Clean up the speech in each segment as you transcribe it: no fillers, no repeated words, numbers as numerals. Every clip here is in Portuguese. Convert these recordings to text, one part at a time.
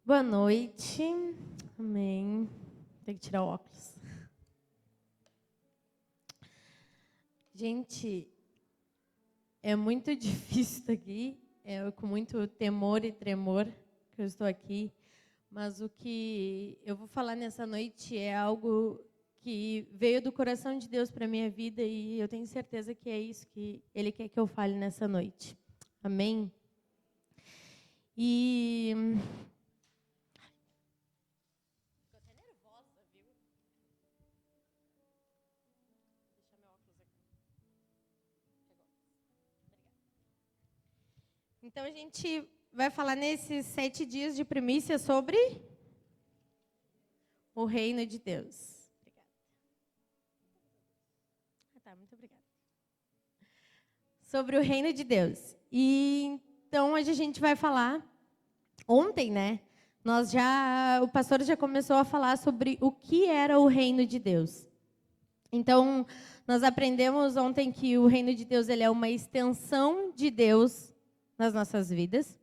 Boa noite. Amém. Tem que tirar o óculos. Gente, é muito difícil estar aqui. É com muito temor e tremor que eu estou aqui. Mas o que eu vou falar nessa noite é algo que veio do coração de Deus para a minha vida e eu tenho certeza que é isso que Ele quer que eu fale nessa noite. Amém? E... Estou até nervosa, viu? Deixa meu óculos aqui. Pegou. Obrigada. Então, a gente vai falar nesses 7 dias de primícia sobre o reino de Deus. Muito obrigada. Sobre o reino de Deus. E então hoje a gente vai falar. Ontem, né? O pastor já começou a falar sobre o que era o reino de Deus. Então, nós aprendemos ontem que o reino de Deus ele é uma extensão de Deus nas nossas vidas.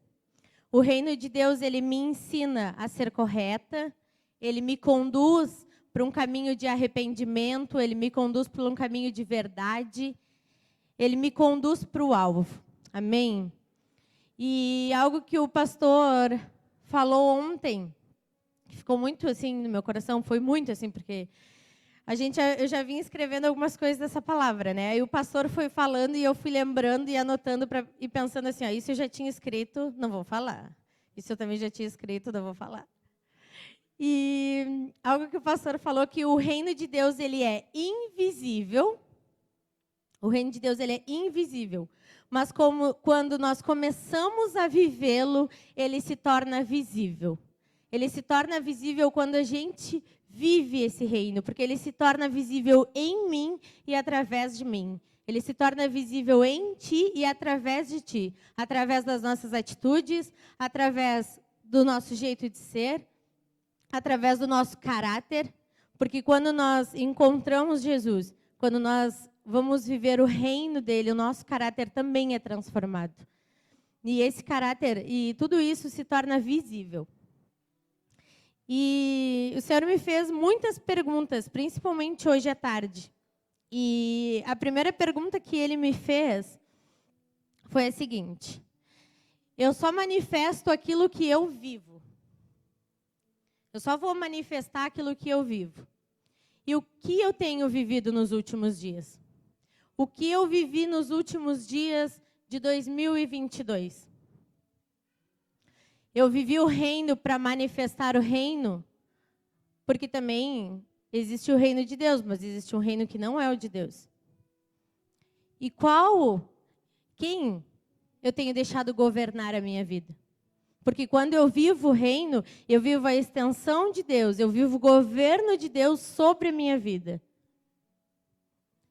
O reino de Deus ele me ensina a ser correta, ele me conduz para um caminho de arrependimento, ele me conduz para um caminho de verdade, ele me conduz para o alvo. Amém? E algo que o pastor falou ontem, que ficou muito assim no meu coração, foi muito assim, porque eu já vim escrevendo algumas coisas dessa palavra, né? Aí o pastor foi falando e eu fui lembrando e anotando e pensando assim, ó, isso eu já tinha escrito, não vou falar. Isso eu também já tinha escrito, não vou falar. E algo que o pastor falou que o reino de Deus ele é invisível. O reino de Deus ele é invisível, mas quando nós começamos a vivê-lo, ele se torna visível. Ele se torna visível quando a gente vive esse reino, porque ele se torna visível em mim e através de mim. Ele se torna visível em ti e através de ti, através das nossas atitudes, através do nosso jeito de ser, através do nosso caráter, porque quando nós encontramos Jesus, quando nós vamos viver o reino dele, o nosso caráter também é transformado. E esse caráter, e tudo isso se torna visível. E o Senhor me fez muitas perguntas, principalmente hoje à tarde. E a primeira pergunta que ele me fez foi a seguinte: eu só manifesto aquilo que eu vivo. Eu só vou manifestar aquilo que eu vivo. E o que eu tenho vivido nos últimos dias? O que eu vivi nos últimos dias de 2022? Eu vivi o reino para manifestar o reino, porque também existe o reino de Deus, mas existe um reino que não é o de Deus. E quem eu tenho deixado governar a minha vida? Porque quando eu vivo o reino, eu vivo a extensão de Deus, eu vivo o governo de Deus sobre a minha vida.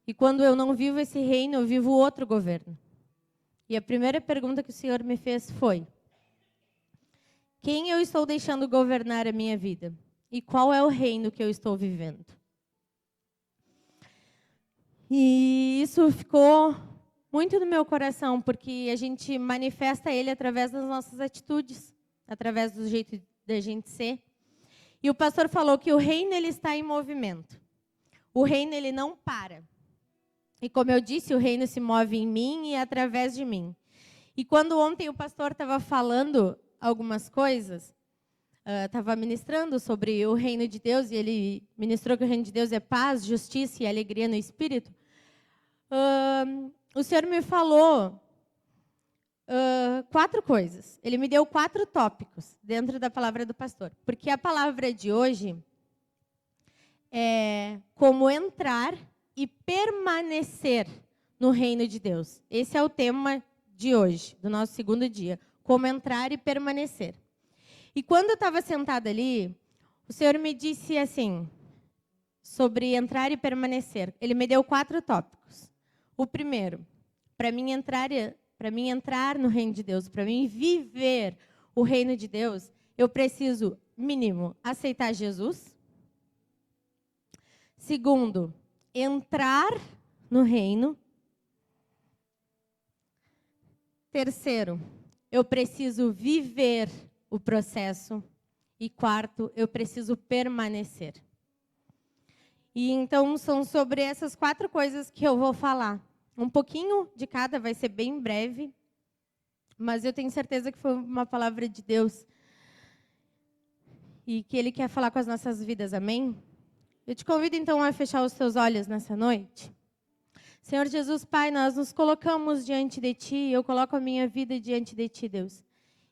E quando eu não vivo esse reino, eu vivo outro governo. E a primeira pergunta que o Senhor me fez foi: quem eu estou deixando governar a minha vida? E qual é o reino que eu estou vivendo? E isso ficou muito no meu coração, porque a gente manifesta ele através das nossas atitudes, através do jeito da gente ser. E o pastor falou que o reino ele está em movimento. O reino ele não para. E como eu disse, o reino se move em mim e através de mim. E quando ontem o pastor estava falando algumas coisas, estava ministrando sobre o reino de Deus, e ele ministrou que o reino de Deus é paz, justiça e alegria no Espírito, o Senhor me falou 4 coisas. Ele me deu 4 tópicos dentro da palavra do pastor. Porque a palavra de hoje é como entrar e permanecer no reino de Deus. Esse é o tema de hoje, do nosso segundo dia. Como entrar e permanecer. E quando eu estava sentada ali, o Senhor me disse assim, sobre entrar e permanecer. Ele me deu 4 tópicos. O primeiro, para mim entrar no reino de Deus, para mim viver o reino de Deus, eu preciso, mínimo, aceitar Jesus. Segundo, entrar no reino. Terceiro, eu preciso viver o processo. E quarto, eu preciso permanecer. E então são sobre essas 4 coisas que eu vou falar. Um pouquinho de cada, vai ser bem breve, mas eu tenho certeza que foi uma palavra de Deus e que Ele quer falar com as nossas vidas, amém? Eu te convido então a fechar os teus olhos nessa noite. Senhor Jesus, Pai, nós nos colocamos diante de Ti, eu coloco a minha vida diante de Ti, Deus.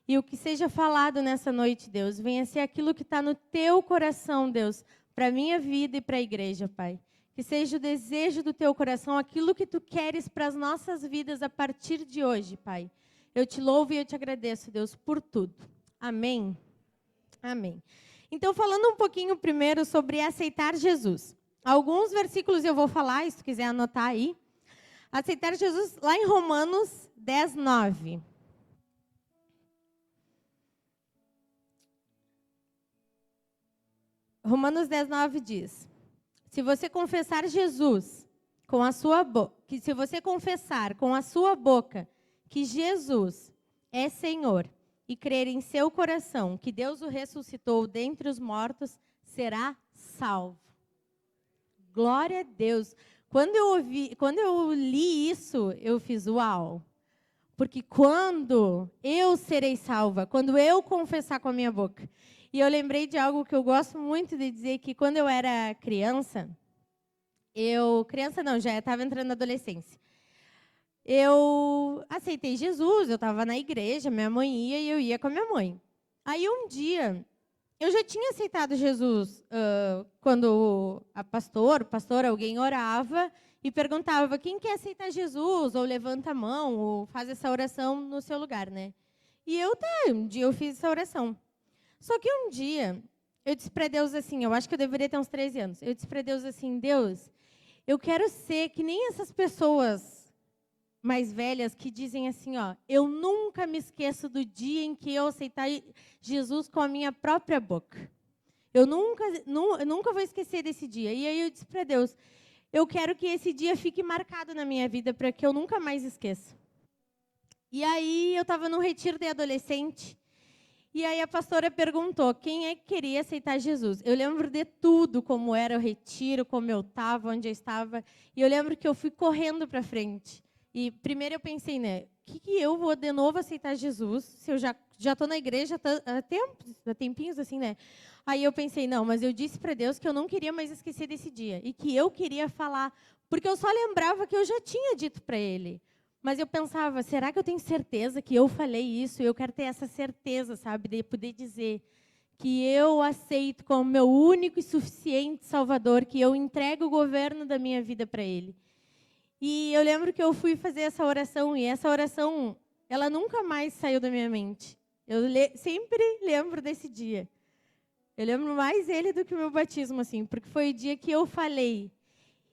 E o que seja falado nessa noite, Deus, venha ser aquilo que está no Teu coração, Deus, para a minha vida e para a igreja, Pai. Que seja o desejo do Teu coração, aquilo que Tu queres para as nossas vidas a partir de hoje, Pai. Eu te louvo e eu te agradeço, Deus, por tudo. Amém? Amém. Então, falando um pouquinho primeiro sobre aceitar Jesus. Alguns versículos eu vou falar, se tu quiser anotar aí. Aceitar Jesus, lá em Romanos 10, 9. Romanos 10, 9 diz: se você confessar Jesus com a sua boca, se você confessar com a sua boca que Jesus é Senhor e crer em seu coração que Deus o ressuscitou dentre os mortos, será salvo. Glória a Deus. Quando eu li isso, eu fiz uau. Porque quando eu serei salva, quando eu confessar com a minha boca. E eu lembrei de algo que eu gosto muito de dizer, que quando eu era criança, já estava entrando na adolescência. Eu aceitei Jesus, eu estava na igreja, minha mãe ia e eu ia com a minha mãe. Aí um dia, eu já tinha aceitado Jesus quando o pastor, alguém orava e perguntava, quem quer aceitar Jesus? Ou levanta a mão, ou faz essa oração no seu lugar, né? E um dia eu fiz essa oração. Só que um dia, eu disse para Deus assim, eu acho que eu deveria ter uns 13 anos. Eu disse para Deus assim, Deus, eu quero ser que nem essas pessoas mais velhas que dizem assim, ó, eu nunca me esqueço do dia em que eu aceitar Jesus com a minha própria boca. Eu nunca vou esquecer desse dia. E aí eu disse para Deus, eu quero que esse dia fique marcado na minha vida para que eu nunca mais esqueça. E aí eu estava num retiro de adolescente. E aí a pastora perguntou, quem é que queria aceitar Jesus? Eu lembro de tudo, como era o retiro, como eu estava, onde eu estava. E eu lembro que eu fui correndo para frente. E primeiro eu pensei, né, que eu vou de novo aceitar Jesus, se eu já estou na igreja há tempinhos assim, né? Aí eu pensei, não, mas eu disse para Deus que eu não queria mais esquecer desse dia. E que eu queria falar, porque eu só lembrava que eu já tinha dito para Ele. Mas eu pensava, será que eu tenho certeza que eu falei isso? Eu quero ter essa certeza, sabe, de poder dizer que eu aceito como meu único e suficiente Salvador, que eu entrego o governo da minha vida para Ele. E eu lembro que eu fui fazer essa oração, e essa oração, ela nunca mais saiu da minha mente. Eu sempre lembro desse dia. Eu lembro mais ele do que o meu batismo, assim, porque foi o dia que eu falei.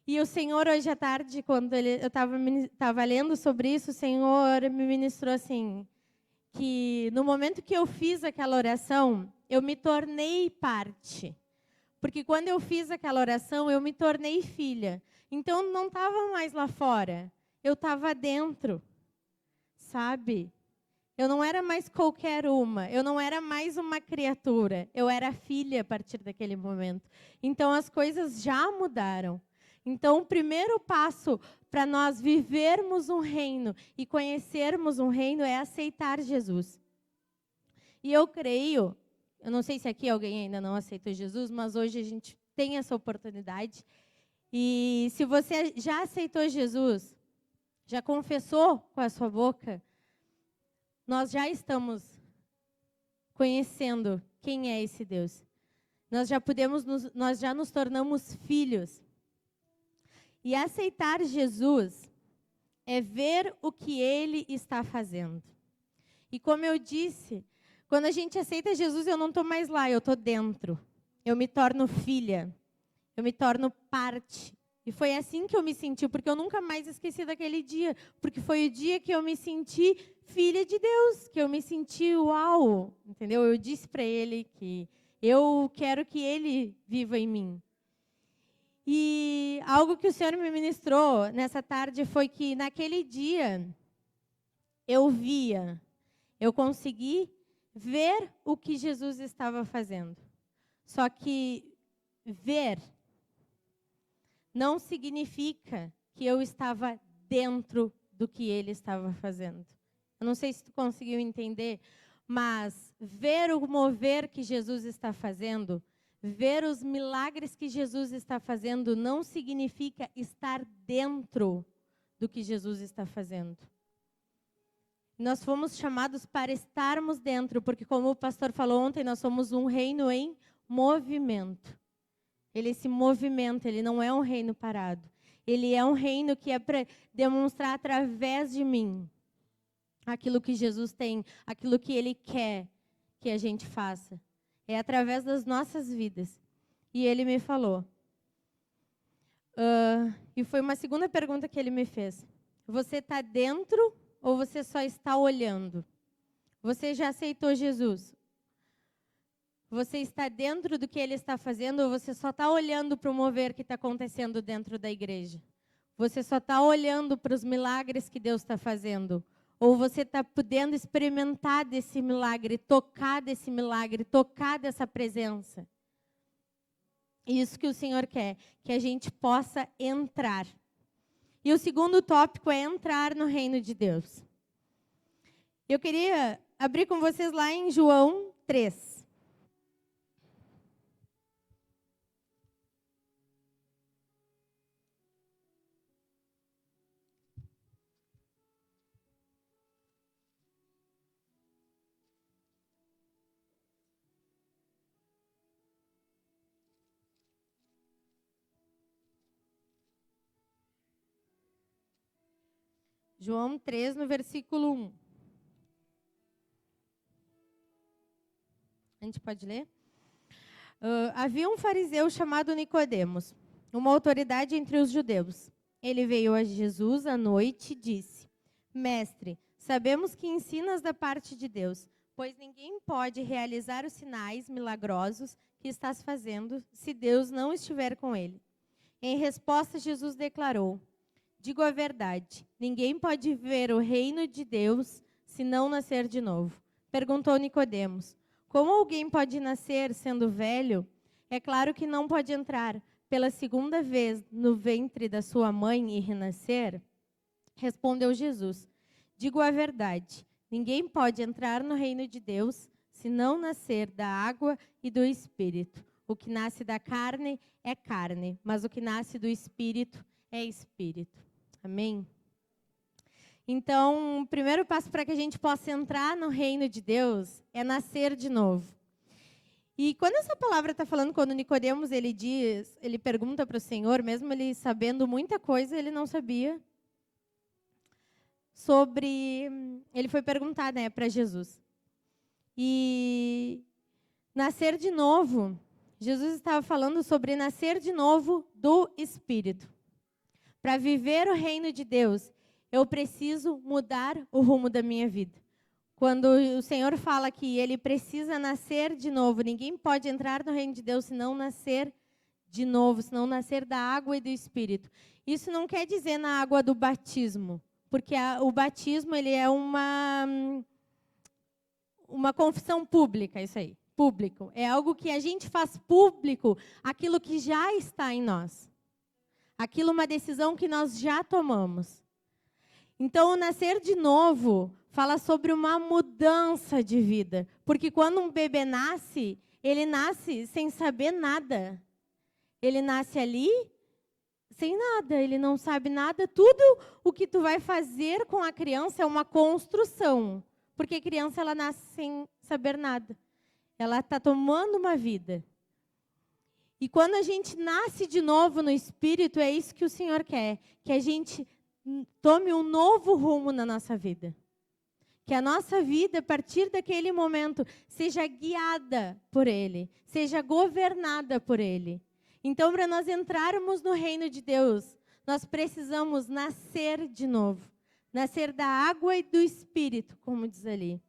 E o Senhor, hoje à tarde, quando eu estava lendo sobre isso, o Senhor me ministrou assim, que no momento que eu fiz aquela oração, eu me tornei parte. Porque quando eu fiz aquela oração, eu me tornei filha. Então, eu não estava mais lá fora, eu estava dentro, sabe? Eu não era mais qualquer uma, eu não era mais uma criatura, eu era filha a partir daquele momento. Então, as coisas já mudaram. Então, o primeiro passo para nós vivermos um reino e conhecermos um reino é aceitar Jesus. E eu creio, eu não sei se aqui alguém ainda não aceitou Jesus, mas hoje a gente tem essa oportunidade. E se você já aceitou Jesus, já confessou com a sua boca, nós já estamos conhecendo quem é esse Deus. Nós já nos tornamos filhos. E aceitar Jesus é ver o que Ele está fazendo. E como eu disse, quando a gente aceita Jesus, eu não estou mais lá, eu estou dentro. Eu me torno filha. Eu me torno parte. E foi assim que eu me senti, porque eu nunca mais esqueci daquele dia. Porque foi o dia que eu me senti filha de Deus, que eu me senti uau, entendeu? Eu disse para Ele que eu quero que Ele viva em mim. E algo que o Senhor me ministrou nessa tarde foi que naquele dia eu consegui ver o que Jesus estava fazendo. Só que ver não significa que eu estava dentro do que ele estava fazendo. Eu não sei se tu conseguiu entender, mas ver o mover que Jesus está fazendo, ver os milagres que Jesus está fazendo, não significa estar dentro do que Jesus está fazendo. Nós fomos chamados para estarmos dentro, porque como o pastor falou ontem, nós somos um reino em movimento. Ele se movimenta, ele não é um reino parado. Ele é um reino que é para demonstrar através de mim aquilo que Jesus tem, aquilo que ele quer que a gente faça. É através das nossas vidas. E ele me falou. E foi uma segunda pergunta que ele me fez. Você está dentro ou você só está olhando? Você já aceitou Jesus? Você está dentro do que ele está fazendo ou você só está olhando para o mover que está acontecendo dentro da igreja? Você só está olhando para os milagres que Deus está fazendo? Ou você está podendo experimentar desse milagre, tocar dessa presença? Isso que o Senhor quer, que a gente possa entrar. E o segundo tópico é entrar no reino de Deus. Eu queria abrir com vocês lá em João 3. João 3, no versículo 1. A gente pode ler? Havia um fariseu chamado Nicodemos, uma autoridade entre os judeus. Ele veio a Jesus à noite e disse: Mestre, sabemos que ensinas da parte de Deus, pois ninguém pode realizar os sinais milagrosos que estás fazendo se Deus não estiver com ele. Em resposta, Jesus declarou: Digo a verdade, ninguém pode ver o reino de Deus se não nascer de novo. Perguntou Nicodemos: Como alguém pode nascer sendo velho? É claro que não pode entrar pela segunda vez no ventre da sua mãe e renascer. Respondeu Jesus: Digo a verdade, ninguém pode entrar no reino de Deus se não nascer da água e do Espírito. O que nasce da carne é carne, mas o que nasce do Espírito é Espírito. Amém? Então, o primeiro passo para que a gente possa entrar no reino de Deus é nascer de novo. E quando essa palavra está falando, quando Nicodemos ele pergunta para o Senhor, mesmo ele sabendo muita coisa, ele não sabia ele foi perguntar, né, para Jesus. E nascer de novo, Jesus estava falando sobre nascer de novo do Espírito. Para viver o reino de Deus, eu preciso mudar o rumo da minha vida. Quando o Senhor fala que ele precisa nascer de novo, ninguém pode entrar no reino de Deus se não nascer de novo, se não nascer da água e do Espírito. Isso não quer dizer na água do batismo, porque o batismo ele é uma confissão pública, isso aí, público. É algo que a gente faz público, aquilo que já está em nós. Aquilo é uma decisão que nós já tomamos. Então, o nascer de novo fala sobre uma mudança de vida. Porque quando um bebê nasce, ele nasce sem saber nada. Ele nasce ali sem nada, ele não sabe nada. Tudo o que tu vai fazer com a criança é uma construção. Porque a criança ela nasce sem saber nada. Ela está tomando uma vida. E quando a gente nasce de novo no Espírito, é isso que o Senhor quer. Que a gente tome um novo rumo na nossa vida. Que a nossa vida, a partir daquele momento, seja guiada por Ele. Seja governada por Ele. Então, para nós entrarmos no reino de Deus, nós precisamos nascer de novo. Nascer da água e do Espírito, como diz ali.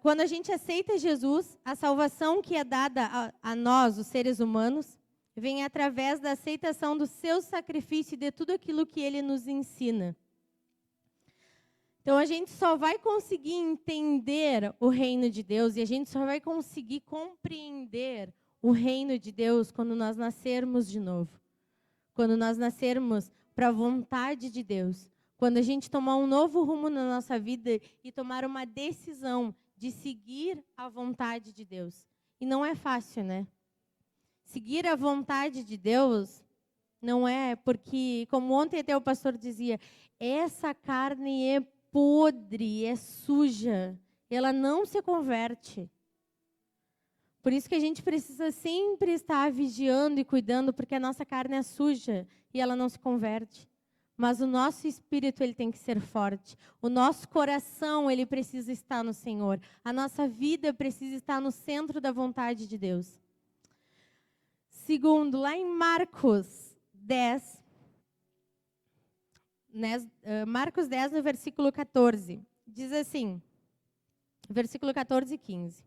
Quando a gente aceita Jesus, a salvação que é dada a nós, os seres humanos, vem através da aceitação do seu sacrifício e de tudo aquilo que ele nos ensina. Então, a gente só vai conseguir entender o reino de Deus e a gente só vai conseguir compreender o reino de Deus quando nós nascermos de novo. Quando nós nascermos para a vontade de Deus. Quando a gente tomar um novo rumo na nossa vida e tomar uma decisão de seguir a vontade de Deus. E não é fácil, né? Seguir a vontade de Deus não é porque, como ontem até o pastor dizia, essa carne é podre, é suja, ela não se converte. Por isso que a gente precisa sempre estar vigiando e cuidando, porque a nossa carne é suja e ela não se converte. Mas o nosso espírito, ele tem que ser forte. O nosso coração, ele precisa estar no Senhor. A nossa vida precisa estar no centro da vontade de Deus. Segundo, lá em Marcos 10, Marcos 10, no versículo 14, diz assim, versículo 14 e 15.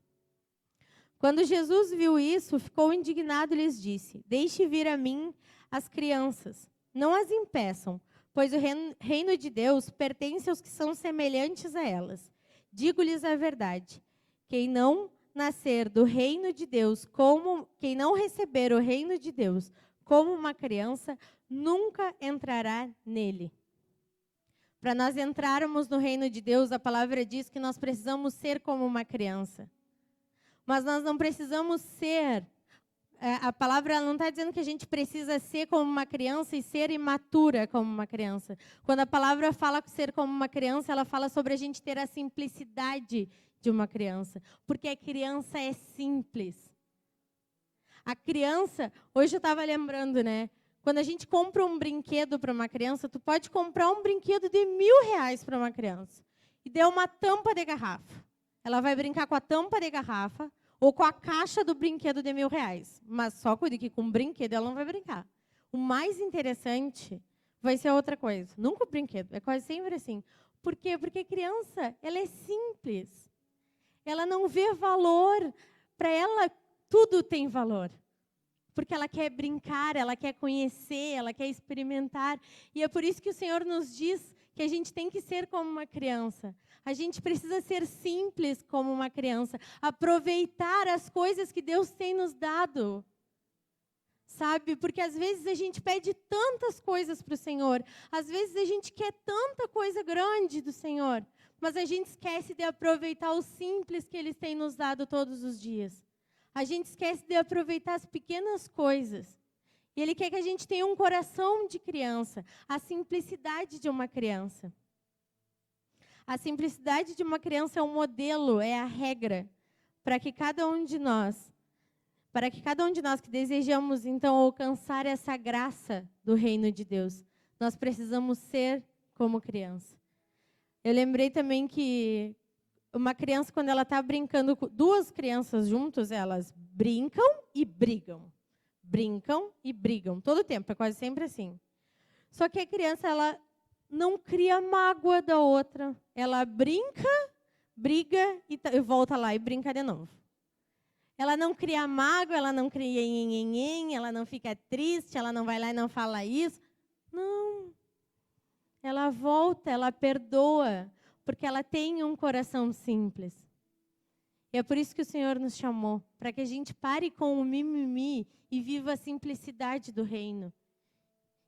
Quando Jesus viu isso, ficou indignado e lhes disse: Deixe vir a mim as crianças, não as impeçam, pois o reino de Deus pertence aos que são semelhantes a elas. Digo-lhes a verdade, quem não nascer do reino de Deus, quem não receber o reino de Deus como uma criança, nunca entrará nele. Para nós entrarmos no reino de Deus, a palavra diz que nós precisamos ser como uma criança. Mas nós não precisamos ser. A palavra não está dizendo que a gente precisa ser como uma criança e ser imatura como uma criança. Quando a palavra fala ser como uma criança, ela fala sobre a gente ter a simplicidade de uma criança. Porque a criança é simples. A criança, hoje eu estava lembrando, né? Quando a gente compra um brinquedo para uma criança, tu pode comprar um brinquedo de R$1.000 para uma criança. E der uma tampa de garrafa. Ela vai brincar com a tampa de garrafa ou com a caixa do brinquedo de R$1.000. Mas só cuide que com o brinquedo ela não vai brincar. O mais interessante vai ser outra coisa. Nunca o brinquedo, é quase sempre assim. Por quê? Porque a criança, ela é simples. Ela não vê valor. Para ela, tudo tem valor. Porque ela quer brincar, ela quer conhecer, ela quer experimentar. E é por isso que o Senhor nos diz que a gente tem que ser como uma criança. A gente precisa ser simples como uma criança. Aproveitar as coisas que Deus tem nos dado. Sabe? Porque às vezes a gente pede tantas coisas para o Senhor. Às vezes a gente quer tanta coisa grande do Senhor. Mas a gente esquece de aproveitar o simples que Ele tem nos dado todos os dias. A gente esquece de aproveitar as pequenas coisas. E Ele quer que a gente tenha um coração de criança, a simplicidade de uma criança. A simplicidade de uma criança é um modelo, é a regra, para que cada um de nós que desejamos, então, alcançar essa graça do reino de Deus, nós precisamos ser como criança. Eu lembrei também que uma criança, quando ela está brincando com duas crianças juntas, elas brincam e brigam. Brincam e brigam. Todo o tempo, é quase sempre assim. Só que a criança, ela não cria mágoa da outra. Ela brinca, briga e volta lá e brinca de novo. Ela não cria mágoa, ela não cria nhenhenhen, ela não fica triste, ela não vai lá e não fala isso. Não. Ela volta, ela perdoa. Porque ela tem um coração simples. E é por isso que o Senhor nos chamou, para que a gente pare com o mimimi e viva a simplicidade do reino.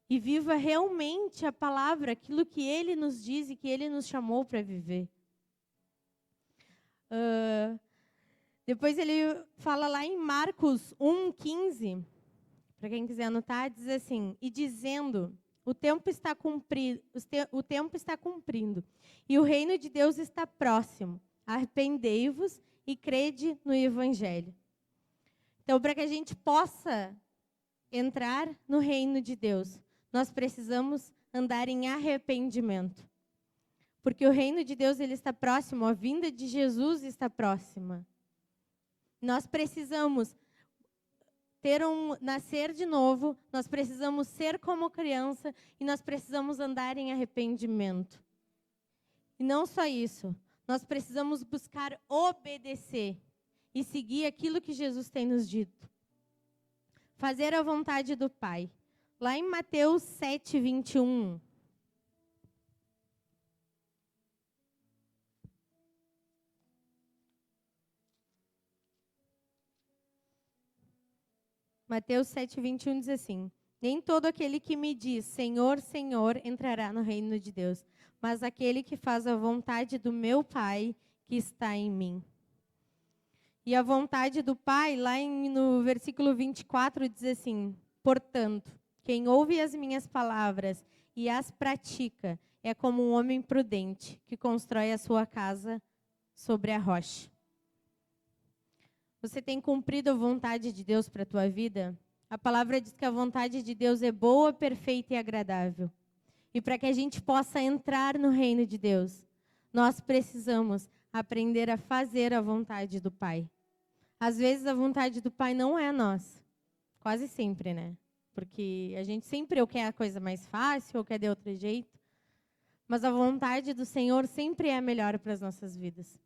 E viva realmente a palavra, aquilo que Ele nos diz e que Ele nos chamou para viver. Depois ele fala lá em Marcos 1,15, para quem quiser anotar, diz assim, e dizendo... O tempo está cumprindo, e o reino de Deus está próximo. Arrependei-vos e crede no Evangelho. Então, para que a gente possa entrar no reino de Deus, nós precisamos andar em arrependimento. Porque o reino de Deus ele está próximo, a vinda de Jesus está próxima. Nós precisamos nascer de novo, nós precisamos ser como criança e nós precisamos andar em arrependimento. E não só isso, nós precisamos buscar obedecer e seguir aquilo que Jesus tem nos dito. Fazer a vontade do Pai. Lá em Mateus 7, 21. Mateus 7:21 diz assim: Nem todo aquele que me diz Senhor, Senhor entrará no reino de Deus, mas aquele que faz a vontade do meu Pai que está em mim. E a vontade do Pai, lá no versículo 24, diz assim: Portanto, quem ouve as minhas palavras e as pratica é como um homem prudente que constrói a sua casa sobre a rocha. Você tem cumprido a vontade de Deus para a tua vida? A palavra diz que a vontade de Deus é boa, perfeita e agradável. E para que a gente possa entrar no reino de Deus, nós precisamos aprender a fazer a vontade do Pai. Às vezes a vontade do Pai não é a nossa. Quase sempre, né? Porque a gente sempre ou quer a coisa mais fácil ou quer de outro jeito. Mas a vontade do Senhor sempre é a melhor para as nossas vidas.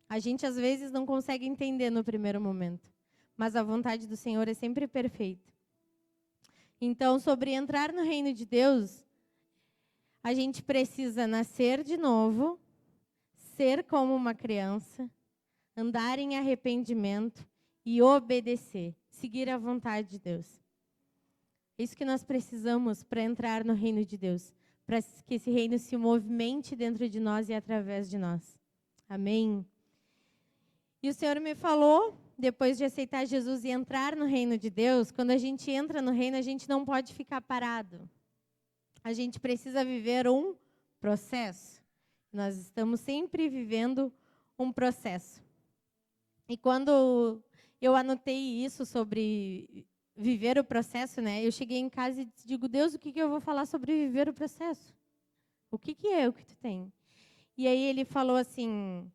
A gente às vezes não consegue entender no primeiro momento. Mas a vontade do Senhor é sempre perfeita. Então, sobre entrar no reino de Deus, a gente precisa nascer de novo, ser como uma criança, andar em arrependimento e obedecer, seguir a vontade de Deus. É isso que nós precisamos para entrar no reino de Deus, para que esse reino se movimente dentro de nós e através de nós. Amém? E o Senhor me falou, depois de aceitar Jesus e entrar no reino de Deus, quando a gente entra no reino, a gente não pode ficar parado. A gente precisa viver um processo. Nós estamos sempre vivendo um processo. E quando eu anotei isso sobre viver o processo, né? Eu cheguei em casa e digo, Deus, o que eu vou falar sobre viver o processo? O que é o que tu tem? E aí ele falou assim,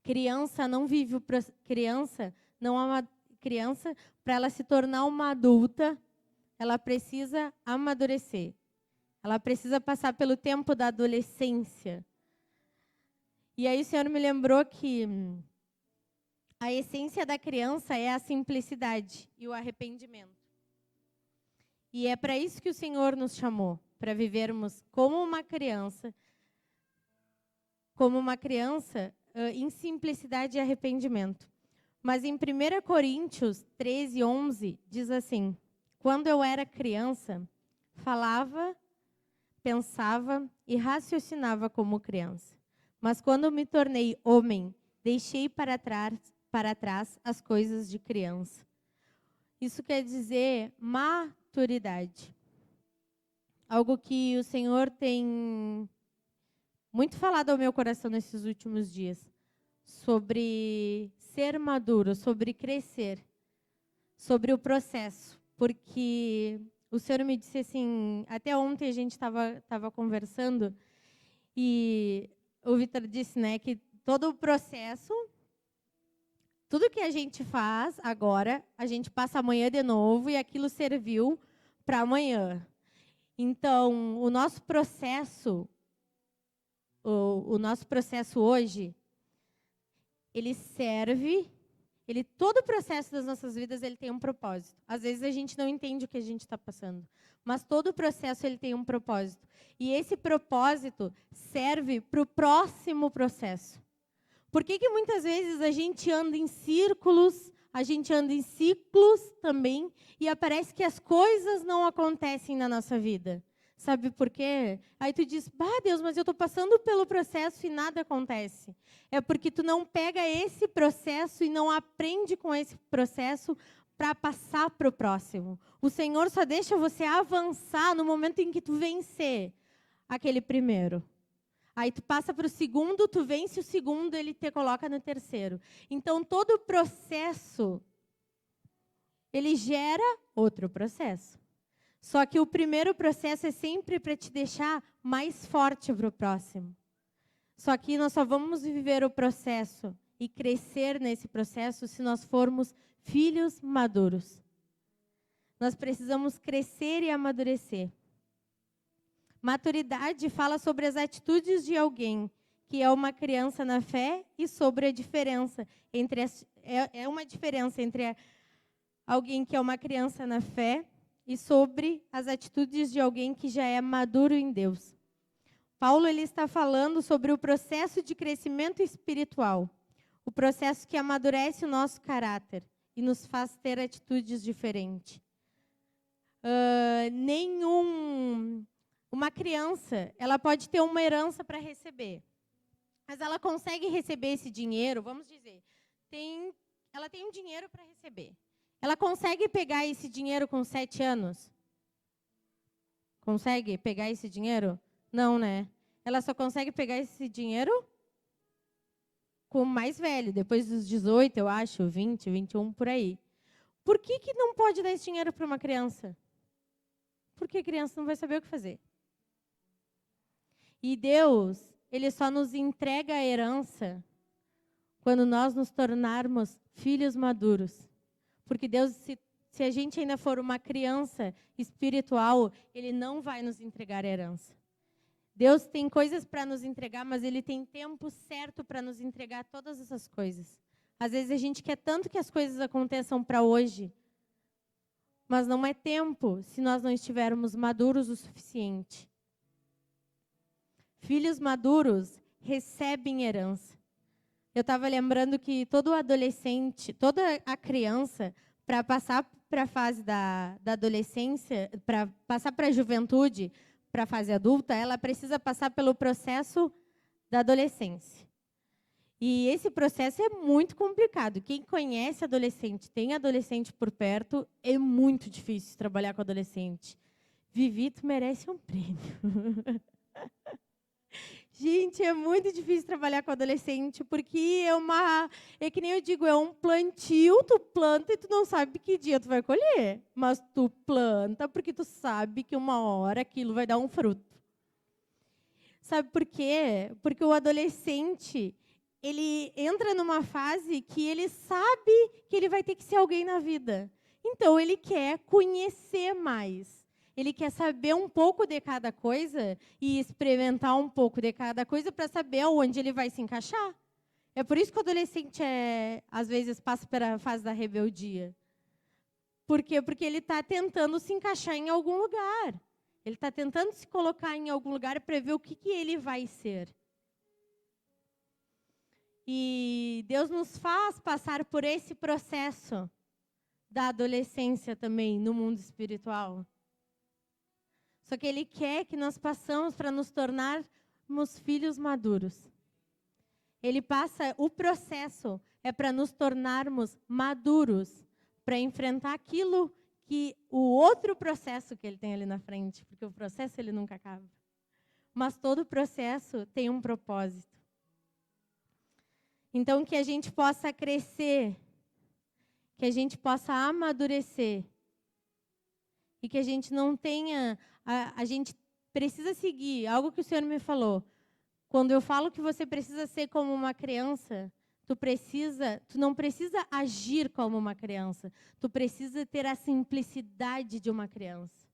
criança não vive criança não é uma criança, para ela se tornar uma adulta, ela precisa amadurecer. Ela precisa passar pelo tempo da adolescência. E aí o Senhor me lembrou que a essência da criança é a simplicidade e o arrependimento. E é para isso que o Senhor nos chamou, para vivermos como uma criança em simplicidade e arrependimento. Mas em 1 Coríntios 13:11 diz assim: Quando eu era criança, falava, pensava e raciocinava como criança. Mas quando me tornei homem, deixei para trás as coisas de criança. Isso quer dizer maturidade. Algo que o Senhor tem muito falado ao meu coração nesses últimos dias. Sobre ser maduro, sobre crescer, sobre o processo. Porque o Senhor me disse assim, até ontem a gente estava conversando, e o Vitor disse, né, que todo o processo, tudo que a gente faz agora, a gente passa amanhã de novo e aquilo serviu para amanhã. Então, o nosso processo hoje, ele serve, todo o processo das nossas vidas ele tem um propósito. Às vezes a gente não entende o que a gente está passando, mas todo o processo ele tem um propósito. E esse propósito serve para o próximo processo. Por que muitas vezes a gente anda em círculos, a gente anda em ciclos também, e parece que as coisas não acontecem na nossa vida? Sabe por quê? Aí tu diz, Deus, mas eu estou passando pelo processo e nada acontece. É porque tu não pega esse processo e não aprende com esse processo para passar para o próximo. O Senhor só deixa você avançar no momento em que tu vencer aquele primeiro. Aí tu passa para o segundo, tu vence o segundo, ele te coloca no terceiro. Então, todo o processo, ele gera outro processo. Só que o primeiro processo é sempre para te deixar mais forte para o próximo. Só que nós só vamos viver o processo e crescer nesse processo se nós formos filhos maduros. Nós precisamos crescer e amadurecer. Maturidade fala sobre as atitudes de alguém que é uma criança na fé e sobre a diferença entre uma diferença entre alguém que é uma criança na fé e sobre as atitudes de alguém que já é maduro em Deus. Paulo ele está falando sobre o processo de crescimento espiritual, o processo que amadurece o nosso caráter e nos faz ter atitudes diferentes. Uma criança, ela pode ter uma herança para receber, mas ela consegue receber esse dinheiro, vamos dizer, ela tem um dinheiro para receber. Ela consegue pegar esse dinheiro com 7 anos? Consegue pegar esse dinheiro? Não, né? Ela só consegue pegar esse dinheiro com mais velho, depois dos 18, eu acho, 20, 21, por aí. Por que não pode dar esse dinheiro para uma criança? Porque a criança não vai saber o que fazer. E Deus, Ele só nos entrega a herança quando nós nos tornarmos filhos maduros. Porque Deus, se a gente ainda for uma criança espiritual, Ele não vai nos entregar a herança. Deus tem coisas para nos entregar, mas Ele tem tempo certo para nos entregar todas essas coisas. Às vezes a gente quer tanto que as coisas aconteçam para hoje, mas não é tempo se nós não estivermos maduros o suficiente. Filhos maduros recebem herança. Eu estava lembrando que todo adolescente, toda a criança, para passar para a fase da adolescência, para passar para a juventude, para a fase adulta, ela precisa passar pelo processo da adolescência. E esse processo é muito complicado. Quem conhece adolescente, tem adolescente por perto, é muito difícil trabalhar com adolescente. Vivi, tu merece um prêmio. Gente, é muito difícil trabalhar com adolescente, porque é que nem eu digo, é um plantio, tu planta e tu não sabe que dia tu vai colher. Mas tu planta porque tu sabe que uma hora aquilo vai dar um fruto. Sabe por quê? Porque o adolescente, ele entra numa fase que ele sabe que ele vai ter que ser alguém na vida. Então, ele quer conhecer mais. Ele quer saber um pouco de cada coisa e experimentar um pouco de cada coisa para saber onde ele vai se encaixar. É por isso que o adolescente, às vezes, passa pela fase da rebeldia. Por quê? Porque ele está tentando se encaixar em algum lugar. Ele está tentando se colocar em algum lugar para ver o que ele vai ser. E Deus nos faz passar por esse processo da adolescência também no mundo espiritual. Só que Ele quer que nós passamos para nos tornarmos filhos maduros. Ele passa, o processo é para nos tornarmos maduros, para enfrentar aquilo que o outro processo que Ele tem ali na frente, porque o processo ele nunca acaba. Mas todo processo tem um propósito. Então, que a gente possa crescer, que a gente possa amadurecer, e que a gente não tenha... A gente precisa seguir algo que o Senhor me falou. Quando eu falo que você precisa ser como uma criança, tu não precisa agir como uma criança. Tu precisa ter a simplicidade de uma criança.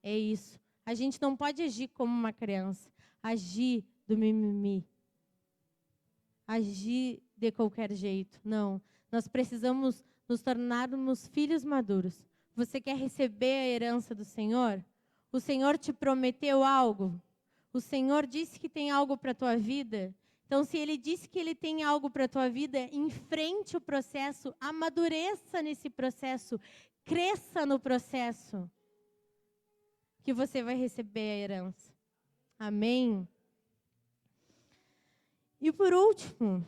É isso. A gente não pode agir como uma criança. Agir do mimimi. Agir de qualquer jeito. Não. Nós precisamos nos tornarmos filhos maduros. Você quer receber a herança do Senhor? O Senhor te prometeu algo? O Senhor disse que tem algo para a tua vida? Então, se Ele disse que Ele tem algo para a tua vida, enfrente o processo, amadureça nesse processo, cresça no processo, que você vai receber a herança. Amém? E por último,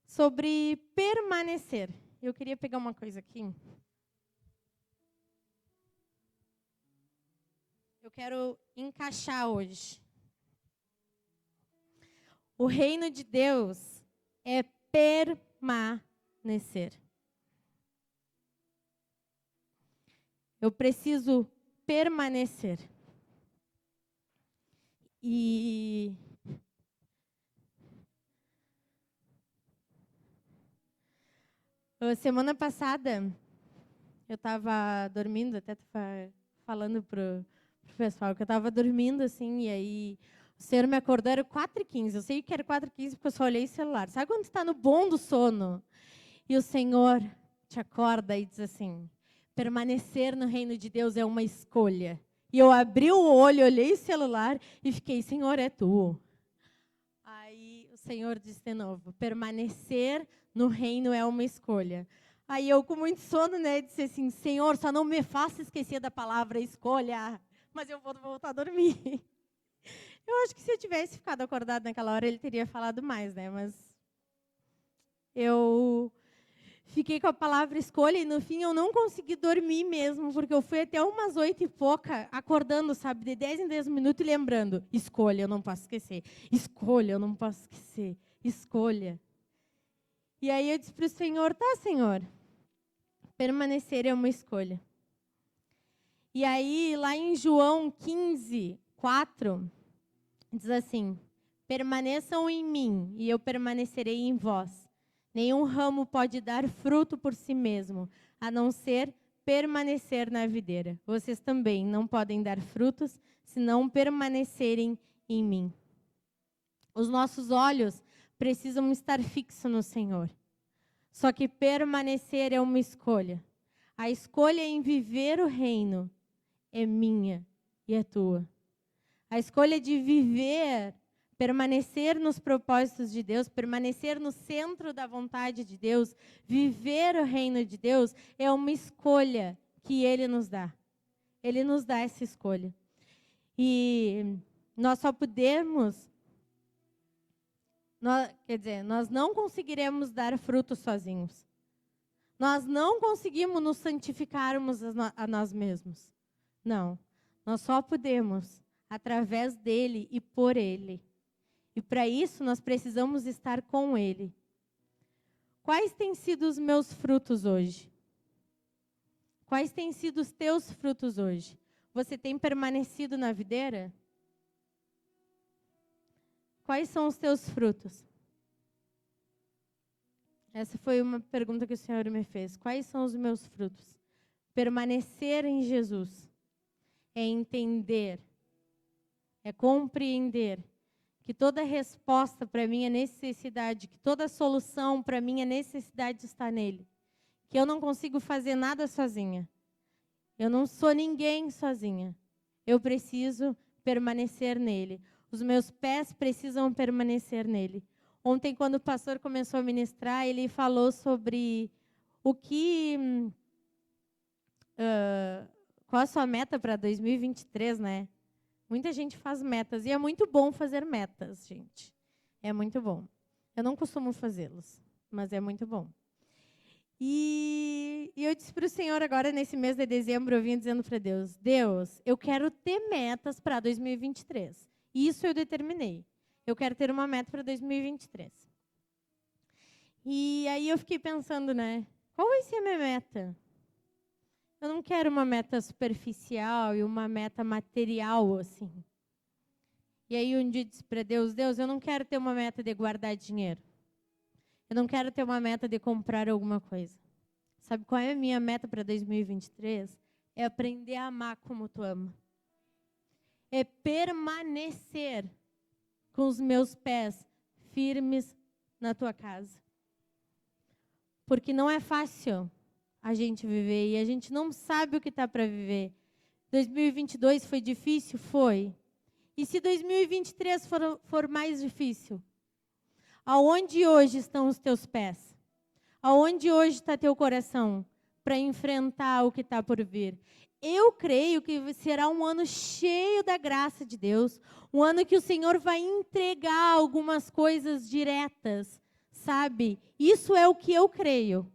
sobre permanecer. Eu queria pegar uma coisa aqui. Eu quero encaixar hoje. O reino de Deus é permanecer. Eu preciso permanecer. E semana passada, eu estava dormindo, até estava falando para o pessoal que eu estava dormindo, assim, e aí o Senhor me acordou, era 4h15. Eu sei que era 4h15 porque eu só olhei o celular. Sabe quando está no bom do sono? E o Senhor te acorda e diz assim, permanecer no reino de Deus é uma escolha. E eu abri o olho, olhei o celular e fiquei, Senhor, é tu. Aí o Senhor disse de novo, permanecer no reino é uma escolha. Aí eu, com muito sono, né, disse assim, Senhor, só não me faça esquecer da palavra escolha, mas eu vou voltar a dormir. Eu acho que se eu tivesse ficado acordado naquela hora, ele teria falado mais, né, mas eu fiquei com a palavra escolha e, no fim, eu não consegui dormir mesmo, porque eu fui até umas 8 e pouca, acordando, sabe, de 10 em 10 minutos e lembrando, escolha, eu não posso esquecer, escolha, eu não posso esquecer, escolha. E aí eu disse para o Senhor, tá, Senhor, permanecer é uma escolha. E aí, lá em João 15, 4, diz assim, permaneçam em mim e eu permanecerei em vós. Nenhum ramo pode dar fruto por si mesmo, a não ser permanecer na videira. Vocês também não podem dar frutos se não permanecerem em mim. Os nossos olhos precisam estar fixos no Senhor. Só que permanecer é uma escolha. A escolha em viver o reino é minha e é tua. A escolha de viver, permanecer nos propósitos de Deus, permanecer no centro da vontade de Deus, viver o reino de Deus, é uma escolha que Ele nos dá. Ele nos dá essa escolha. E nós só podemos... Nós não conseguiremos dar frutos sozinhos. Nós não conseguimos nos santificarmos a nós mesmos. Não. Nós só podemos através dele e por ele. E para isso nós precisamos estar com ele. Quais têm sido os meus frutos hoje? Quais têm sido os teus frutos hoje? Você tem permanecido na videira? Quais são os teus frutos? Essa foi uma pergunta que o Senhor me fez. Quais são os meus frutos? Permanecer em Jesus é entender, é compreender que toda resposta para a minha necessidade, que toda solução para a minha necessidade está nele. Que eu não consigo fazer nada sozinha. Eu não sou ninguém sozinha. Eu preciso permanecer nele. Os meus pés precisam permanecer nele. Ontem, quando o pastor começou a ministrar, ele falou sobre o que... qual a sua meta para 2023, né? Muita gente faz metas. E é muito bom fazer metas, gente. É muito bom. Eu não costumo fazê-los, mas é muito bom. E eu disse para o Senhor agora, nesse mês de dezembro, eu vinha dizendo para Deus, Deus, eu quero ter metas para 2023. Isso eu determinei. Eu quero ter uma meta para 2023. E aí eu fiquei pensando, né? Qual vai ser a minha meta? Eu não quero uma meta superficial e uma meta material, assim. E aí um dia eu disse para Deus, Deus, eu não quero ter uma meta de guardar dinheiro. Eu não quero ter uma meta de comprar alguma coisa. Sabe qual é a minha meta para 2023? É aprender a amar como tu ama. É permanecer com os meus pés firmes na tua casa. Porque não é fácil a gente viver e a gente não sabe o que está para viver. 2022 foi difícil? Foi. E se 2023 for mais difícil? Aonde hoje estão os teus pés? Aonde hoje está teu coração para enfrentar o que está por vir? Eu creio que será um ano cheio da graça de Deus, um ano que o Senhor vai entregar algumas coisas diretas, sabe? Isso é o que eu creio.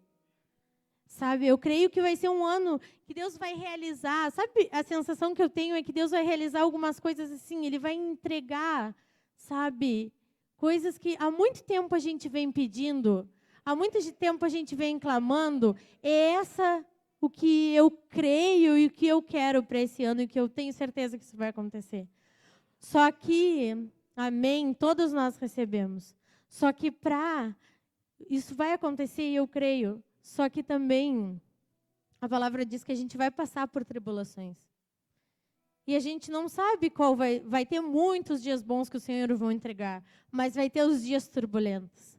Sabe, eu creio que vai ser um ano que Deus vai realizar. Sabe, a sensação que eu tenho é que Deus vai realizar algumas coisas assim, Ele vai entregar, sabe, coisas que há muito tempo a gente vem pedindo, há muito tempo a gente vem clamando. É essa o que eu creio e o que eu quero para esse ano e que eu tenho certeza que isso vai acontecer. Só que, amém, todos nós recebemos. Só que isso vai acontecer e eu creio. Só que também a palavra diz que a gente vai passar por tribulações. E a gente não sabe qual vai ter muitos dias bons que o Senhor vai entregar, mas vai ter os dias turbulentos.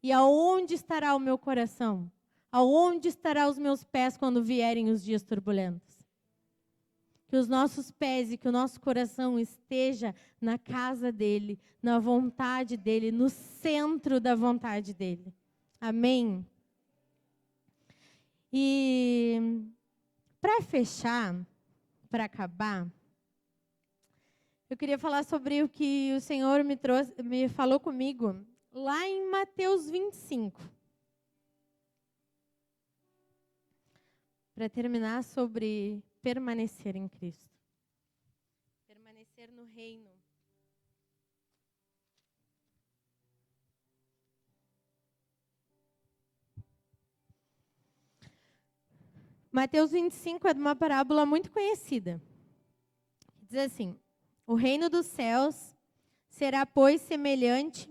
E aonde estará o meu coração? Aonde estará os meus pés quando vierem os dias turbulentos? Que os nossos pés e que o nosso coração esteja na casa dele, na vontade dele, no centro da vontade dele. Amém? E para fechar, para acabar, eu queria falar sobre o que o Senhor me falou comigo lá em Mateus 25. Para terminar, sobre permanecer em Cristo. Permanecer no reino. Mateus 25 é de uma parábola muito conhecida. Diz assim: o reino dos céus será, pois, semelhante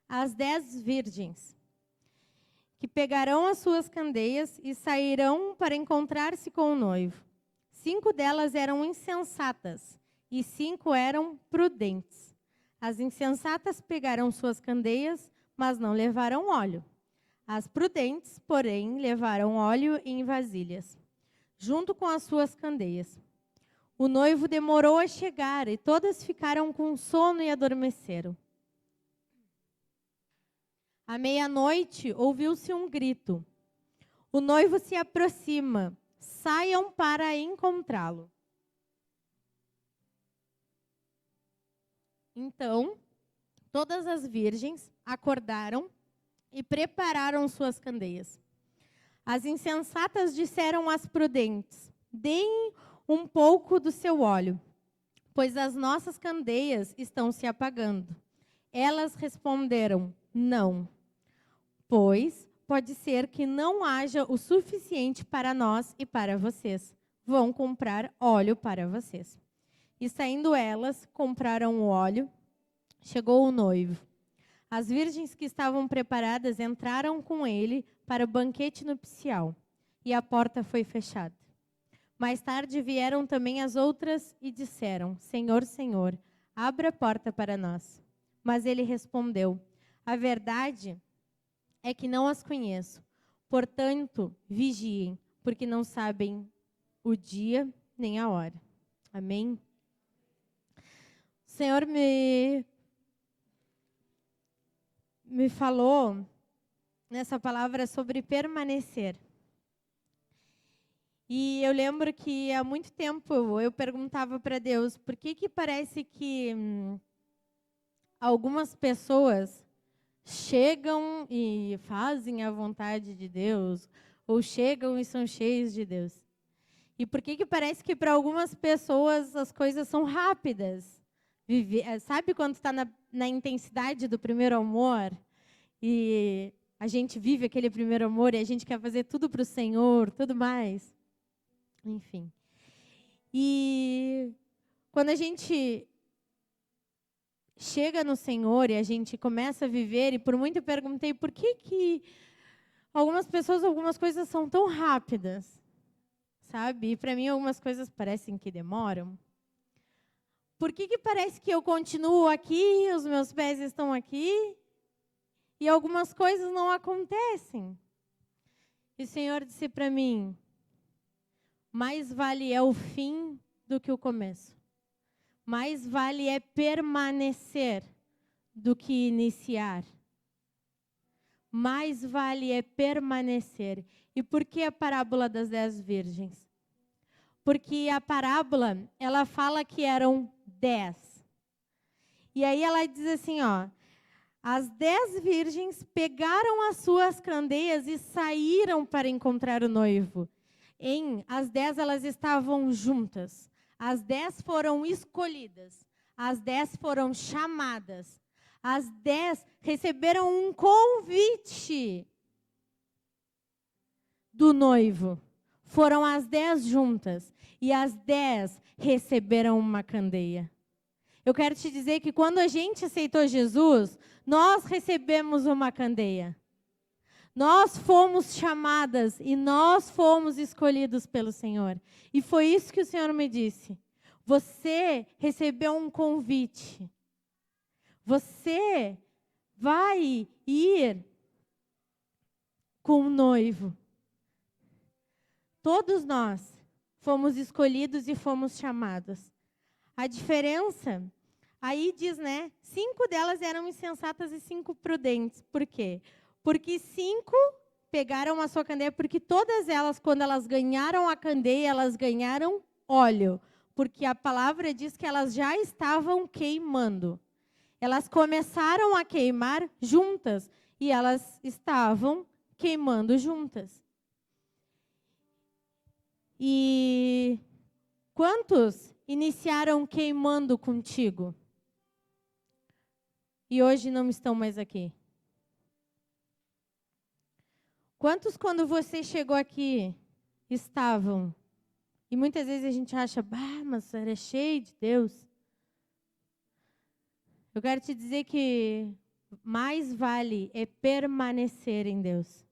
às 10 virgens, que pegarão as suas candeias e sairão para encontrar-se com o noivo. 5 delas eram insensatas e 5 eram prudentes. As insensatas pegaram suas candeias, mas não levaram óleo. As prudentes, porém, levaram óleo em vasilhas, junto com as suas candeias. O noivo demorou a chegar e todas ficaram com sono e adormeceram. À meia-noite, ouviu-se um grito. O noivo se aproxima. Saiam para encontrá-lo. Então, todas as virgens acordaram e prepararam suas candeias. As insensatas disseram às prudentes: deem um pouco do seu óleo, pois as nossas candeias estão se apagando. Elas responderam: não, pois pode ser que não haja o suficiente para nós e para vocês. Vão comprar óleo para vocês. E saindo elas, compraram o óleo. Chegou o noivo. As virgens que estavam preparadas entraram com ele para o banquete nupcial, e a porta foi fechada. Mais tarde vieram também as outras e disseram: Senhor, Senhor, abra a porta para nós. Mas ele respondeu: a verdade é que não as conheço. Portanto, vigiem, porque não sabem o dia nem a hora. Amém? O Senhor me falou nessa palavra sobre permanecer. E eu lembro que há muito tempo eu perguntava para Deus, por que parece que algumas pessoas chegam e fazem a vontade de Deus, ou chegam e são cheios de Deus? E por que parece que para algumas pessoas as coisas são rápidas? Sabe quando está na intensidade do primeiro amor? E a gente vive aquele primeiro amor e a gente quer fazer tudo para o Senhor, tudo mais. Enfim. E quando a gente chega no Senhor e a gente começa a viver, e por muito eu perguntei por que algumas pessoas, algumas coisas são tão rápidas, sabe? E para mim algumas coisas parecem que demoram. Por que parece que eu continuo aqui, os meus pés estão aqui, e algumas coisas não acontecem? E o Senhor disse para mim: mais vale é o fim do que o começo. Mais vale é permanecer do que iniciar. Mais vale é permanecer. E por que a parábola das 10 virgens? Porque a parábola, ela fala que eram 10. E aí ela diz assim, ó: as 10 virgens pegaram as suas candeias e saíram para encontrar o noivo. As 10 elas estavam juntas. As 10 foram escolhidas. As 10 foram chamadas. As 10 receberam um convite do noivo. Foram as 10 juntas. E as 10 receberam uma candeia. Eu quero te dizer que quando a gente aceitou Jesus, nós recebemos uma candeia. Nós fomos chamadas e nós fomos escolhidos pelo Senhor. E foi isso que o Senhor me disse. Você recebeu um convite. Você vai ir com o noivo. Todos nós fomos escolhidos e fomos chamados. A diferença, aí diz, né? 5 delas eram insensatas e 5 prudentes. Por quê? Porque 5 pegaram a sua candeia, porque todas elas, quando elas ganharam a candeia, elas ganharam óleo, porque a palavra diz que elas já estavam queimando. Elas começaram a queimar juntas, e elas estavam queimando juntas. E quantos iniciaram queimando contigo? E hoje não estão mais aqui? Quantos, quando você chegou aqui, estavam? E muitas vezes a gente acha, bah, mas era cheio de Deus. Eu quero te dizer que mais vale é permanecer em Deus.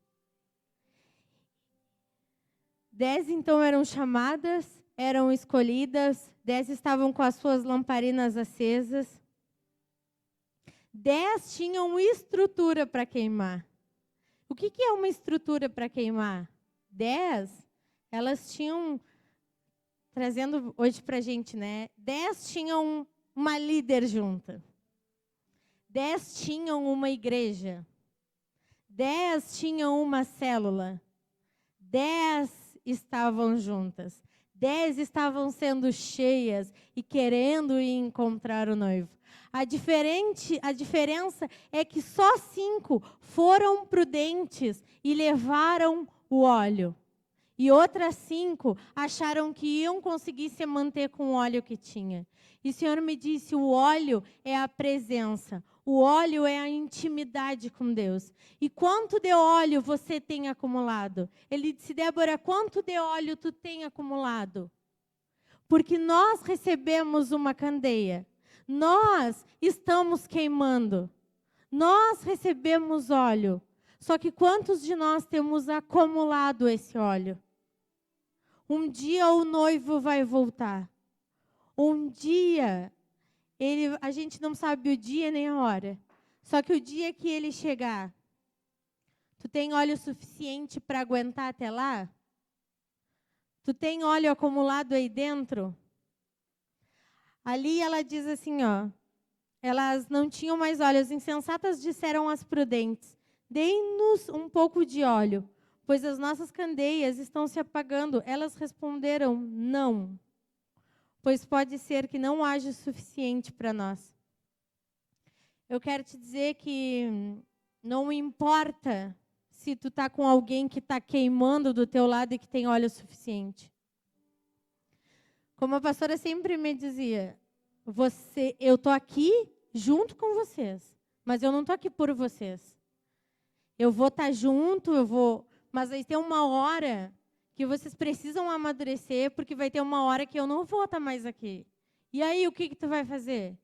10 então eram chamadas, eram escolhidas, 10 estavam com as suas lamparinas acesas. 10 tinham estrutura para queimar. O que é uma estrutura para queimar? 10, elas tinham, trazendo hoje para a gente, né? 10 tinham uma líder junta. 10 tinham uma igreja. 10 tinham uma célula. 10 estavam juntas. 10 estavam sendo cheias e querendo ir encontrar o noivo. A diferença é que só 5 foram prudentes e levaram o óleo. E outras 5 acharam que iam conseguir se manter com o óleo que tinha. E o Senhor me disse, o óleo é a presença. O óleo é a intimidade com Deus. E quanto de óleo você tem acumulado? Ele disse, Débora, quanto de óleo tu tem acumulado? Porque nós recebemos uma candeia. Nós estamos queimando. Nós recebemos óleo. Só que quantos de nós temos acumulado esse óleo? Um dia o noivo vai voltar. Um dia, a gente não sabe o dia nem a hora. Só que o dia que ele chegar, tu tem óleo suficiente para aguentar até lá? Tu tem óleo acumulado aí dentro? Ali ela diz assim, ó. Elas não tinham mais óleo. As insensatas disseram às prudentes, deem-nos um pouco de óleo, pois as nossas candeias estão se apagando. Elas responderam, não, pois pode ser que não haja o suficiente para nós. Eu quero te dizer que não importa se tu está com alguém que está queimando do teu lado e que tem óleo suficiente. Como a pastora sempre me dizia, eu estou aqui junto com vocês, mas eu não estou aqui por vocês. Eu vou estar junto, mas aí tem uma hora que vocês precisam amadurecer, porque vai ter uma hora que eu não vou estar mais aqui. E aí, o que tu vai fazer?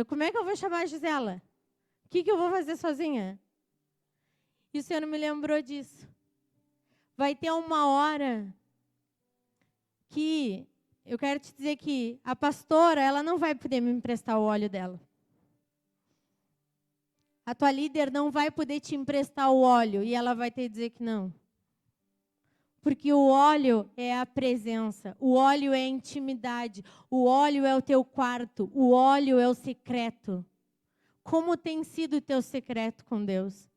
Como é que eu vou chamar a Gisela? O que eu vou fazer sozinha? E o Senhor me lembrou disso. Vai ter uma hora que eu quero te dizer que a pastora, ela não vai poder me emprestar o óleo dela. A tua líder não vai poder te emprestar o óleo e ela vai ter que dizer que não. Porque o óleo é a presença, o óleo é a intimidade, o óleo é o teu quarto, o óleo é o secreto. Como tem sido o teu secreto com Deus?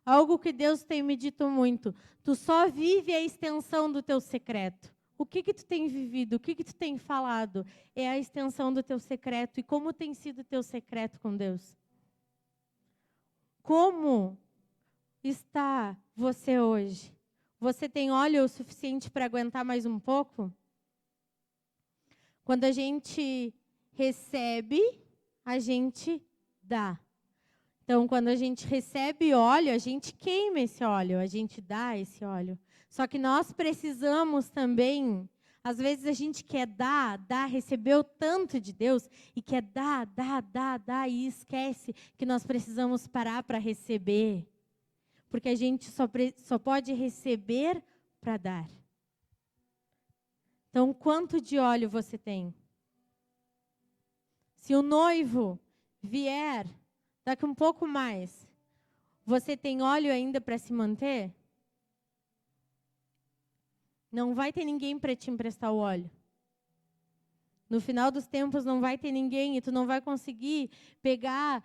Algo que Deus tem me dito muito. Tu só vive a extensão do teu secreto. O que tu tem vivido? O que tu tem falado? É a extensão do teu secreto. E como tem sido o teu secreto com Deus? Como está você hoje? Você tem óleo o suficiente para aguentar mais um pouco? Quando a gente recebe, a gente dá. Então, quando a gente recebe óleo, a gente queima esse óleo, a gente dá esse óleo. Só que nós precisamos também, às vezes a gente quer dar, recebeu tanto de Deus e quer dar, e esquece que nós precisamos parar para receber. Porque a gente só pode receber para dar. Então, quanto de óleo você tem? Se o noivo vier daqui um pouco mais, você tem óleo ainda para se manter? Não vai ter ninguém para te emprestar o óleo. No final dos tempos não vai ter ninguém e tu não vai conseguir pegar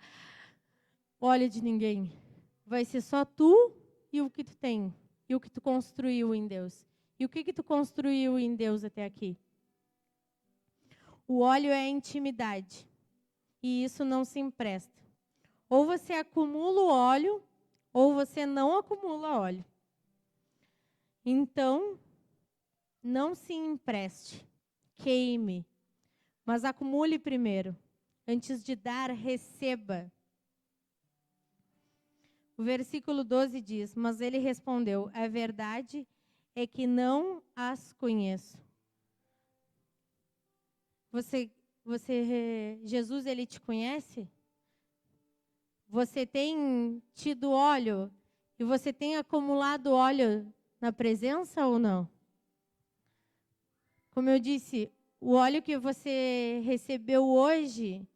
óleo de ninguém. Vai ser só tu e o que tu tem, e o que tu construiu em Deus. E o que tu construiu em Deus até aqui? O óleo é a intimidade, e isso não se empresta. Ou você acumula o óleo, ou você não acumula óleo. Então, não se empreste, queime, mas acumule primeiro. Antes de dar, receba. O versículo 12 diz: mas ele respondeu: a verdade é que não as conheço. Jesus, ele te conhece? Você tem tido óleo e você tem acumulado óleo na presença ou não? Como eu disse, o óleo que você recebeu hoje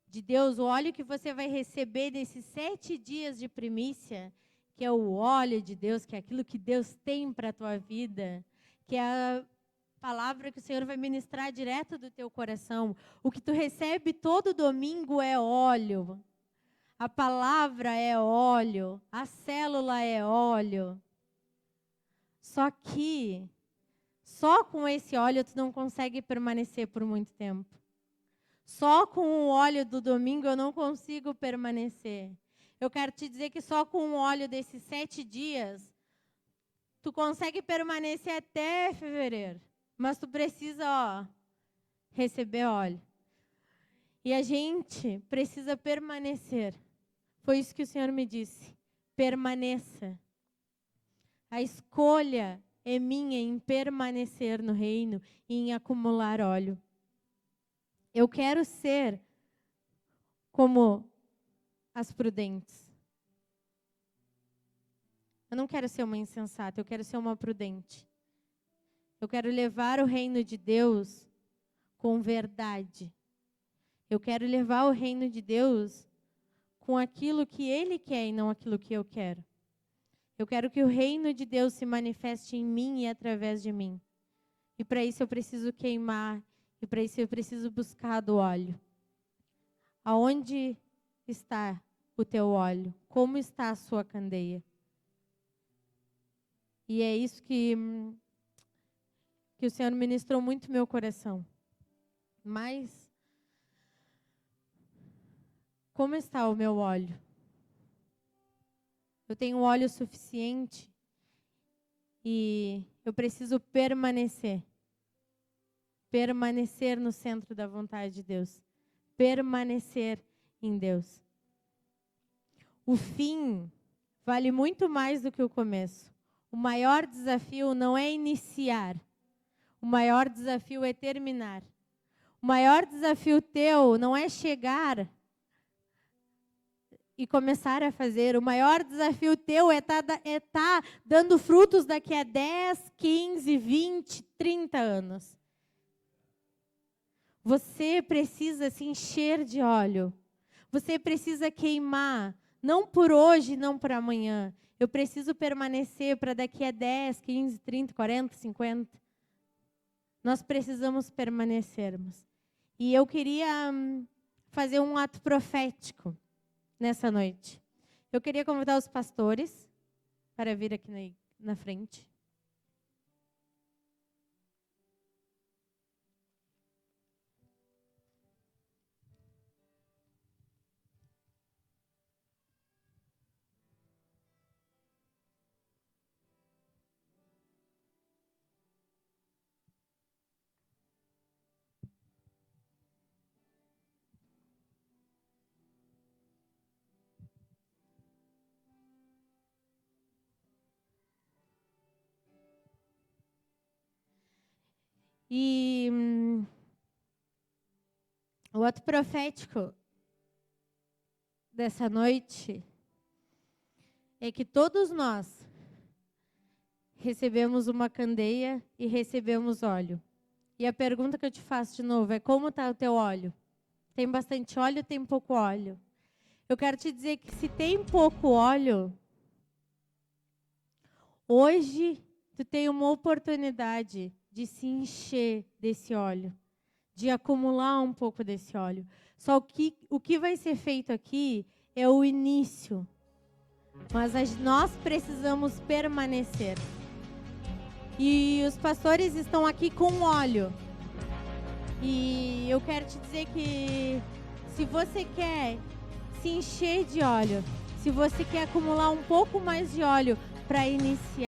de Deus, o óleo que você vai receber nesses 7 dias de primícia, que é o óleo de Deus, que é aquilo que Deus tem para a tua vida, que é a palavra que o Senhor vai ministrar direto do teu coração. O que tu recebe todo domingo é óleo. A palavra é óleo, a célula é óleo. Só que, só com esse óleo tu não consegue permanecer por muito tempo. Só com o óleo do domingo eu não consigo permanecer. Eu quero te dizer que só com o óleo desses 7 dias, tu consegue permanecer até fevereiro. Mas tu precisa, receber óleo. E a gente precisa permanecer. Foi isso que o Senhor me disse. Permaneça. A escolha é minha em permanecer no reino e em acumular óleo. Eu quero ser como as prudentes. Eu não quero ser uma insensata, eu quero ser uma prudente. Eu quero levar o reino de Deus com verdade. Eu quero levar o reino de Deus com aquilo que Ele quer e não aquilo que eu quero. Eu quero que o reino de Deus se manifeste em mim e através de mim. E para isso eu preciso queimar, e para isso eu preciso buscar do óleo. Aonde está o teu óleo? Como está a sua candeia? E é isso que o Senhor ministrou muito no meu coração. Mas, como está o meu óleo? Eu tenho óleo suficiente e eu preciso permanecer. Permanecer no centro da vontade de Deus. Permanecer em Deus. O fim vale muito mais do que o começo. O maior desafio não é iniciar. O maior desafio é terminar. O maior desafio teu não é chegar e começar a fazer. O maior desafio teu é tá dando frutos daqui a 10, 15, 20, 30 anos. Você precisa se encher de óleo. Você precisa queimar. Não por hoje, não por amanhã. Eu preciso permanecer para daqui a 10, 15, 30, 40, 50. Nós precisamos permanecermos. E eu queria fazer um ato profético nessa noite. Eu queria convidar os pastores para vir aqui na frente. E o ato profético dessa noite é que todos nós recebemos uma candeia e recebemos óleo. E a pergunta que eu te faço de novo é: como está o teu óleo? Tem bastante óleo ou tem pouco óleo? Eu quero te dizer que se tem pouco óleo, hoje tu tem uma oportunidade de se encher desse óleo, de acumular um pouco desse óleo. Só que o que vai ser feito aqui é o início. mas nós precisamos permanecer. E os pastores estão aqui com óleo. E eu quero te dizer que se você quer se encher de óleo, se você quer acumular um pouco mais de óleo para iniciar